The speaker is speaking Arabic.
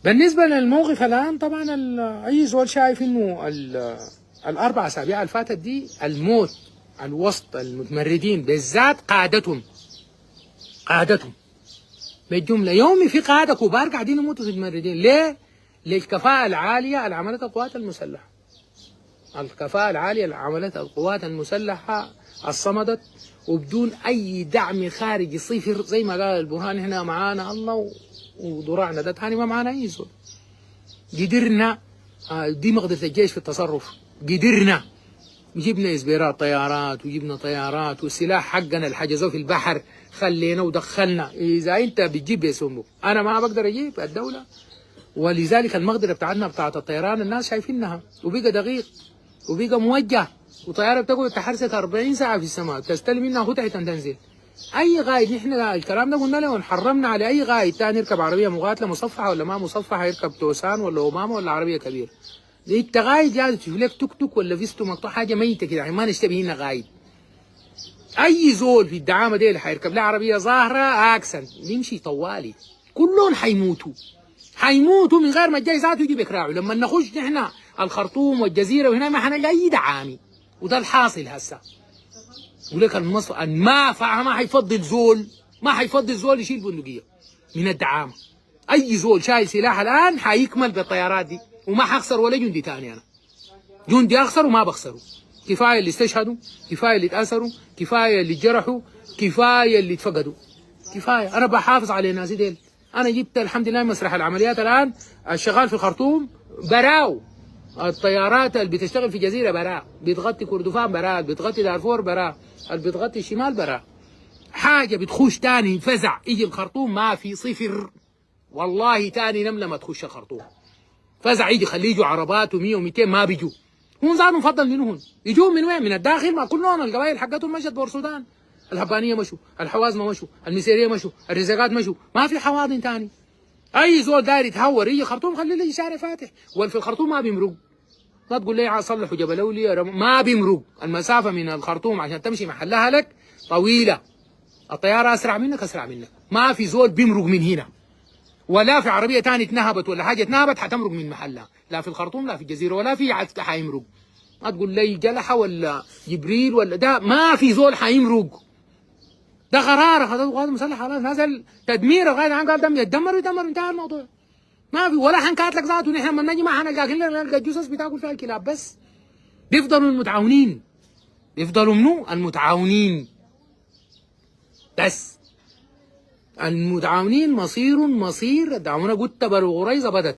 بالنسبة للموقف الآن طبعا أي زول شايف إنه الأربع أسابيع اللي فاتت دي الموت الوسط المتمردين بالذات قادتهم بالجملة. يومي في قادة كبار قاعدين يموتوا في المتمردين. ليه؟ للكفاءة العالية اللي عملتها القوات المسلحة. الكفاءة العالية اللي عملتها القوات المسلحة الصمدت وبدون أي دعم خارجي صفر، زي ما قال البرهان هنا معانا الله وضراعنا ده تاني ما معانا أي زول. قدرنا دي مقدرة الجيش في التصرف. قدرنا جبنا إسبيرات طيارات وجبنا طيارات والسلاح حقنا اللي حجزوه في البحر خلينا ودخلنا. إذا أنت بتجيب بسمك أنا ما بقدر أجيب الدولة. ولذلك المقدرة بتاعتنا بتاعت الطيران الناس شايفينها وبقى دقيق وبقى موجه، وطيارة بتقعد تحرست 40 ساعة في السماء تستلم منها أخوتها تنزل. أي قائد نحن الكلام ده قلنا له ونحرمنا على أي قائد تاني يركب عربية مقاتلة مصفحة ولا ما مصفحة، يركب توسان ولا أمامة ولا عربية كبيرة. أنت قائد لازم تشوف لك توك توك ولا فيستو مقطوع حاجة ميتة كده يعني ما نشتبه هنا قائد. أي زول في الدعامة دي اللي حيركب له عربية ظاهرة أكسن يمشي طوالي كلهم حيموتوا من غير ما الجاي ذاته يجي بكراعه. لما نخش نحن الخرطوم والجزيرة وهنا ما حنلقى أي دعامي، وده الحاصل هسه. ولك المصر ما حيفضل زول يشيل بندقية من الدعامة. أي زول شايل سلاح الآن حيكمل بالطيارات دي وما حخسر ولا جندي تاني. أنا جندي أخسر وما بخسره. كفاية اللي استشهدوا، كفاية اللي اتأثروا، كفاية اللي جرحوا، كفاية اللي اتفقدوا، كفاية. أنا بحافظ على الناس ديل. أنا جبت الحمد لله مسرح العمليات الآن الشغال في الخرطوم براو. الطيارات اللي بتشتغل في جزيرة براء، بتغطي كردفان براء، بتغطي دارفور براء، اللي بتغطي الشمال براء. حاجة بتخش تاني فزع يجي الخرطوم ما في صفر. والله تاني نملة ما تخش الخرطوم فزع يجي خليه يجوا عربات و100 و200 ما بيجوا. هم زادوا مفضل منهم يجوا من وين؟ من الداخل. ما كلهم القبائل حقتهم مشت بور السودان. الهبانية مشوا، الحوازمة مشوا، المسيرية مشوا، الرزاقات مشوا، ما في حواضن تاني. أي زول داير يتهور يجي خرطوم خليه يجي شارع فاتح. واللي في الخرطوم ما بيمرق. ما تقول لي صلحوا جبل أولياء ما بيمرق. المسافة من الخرطوم عشان تمشي محلها لك طويلة. الطيارة أسرع منك. ما في زول بيمرق من هنا، ولا في عربية تاني اتنهبت ولا حاجة اتنهبت حتمرق من محلها، لا في الخرطوم لا في الجزيرة ولا في عسكر حيمرق. ما تقول لي جلحة ولا جبريل ولا ده، ما في زول حيمرق. ده قرار أخذته القوات المسلحة خلاص. نزل تدمير القائد العام قال دم يتدمر انتهى الموضوع. ما في ولا حنكاتلك ذاته. نحن لما نجي ما حنلقاك الا نلقى الجثث بتاكل فيها الكلاب بس. بيفضلوا المتعاونين، بيفضلوا منو؟ المتعاونين بس. المتعاونين مصير الدعونا قلت بر غريزة بدت.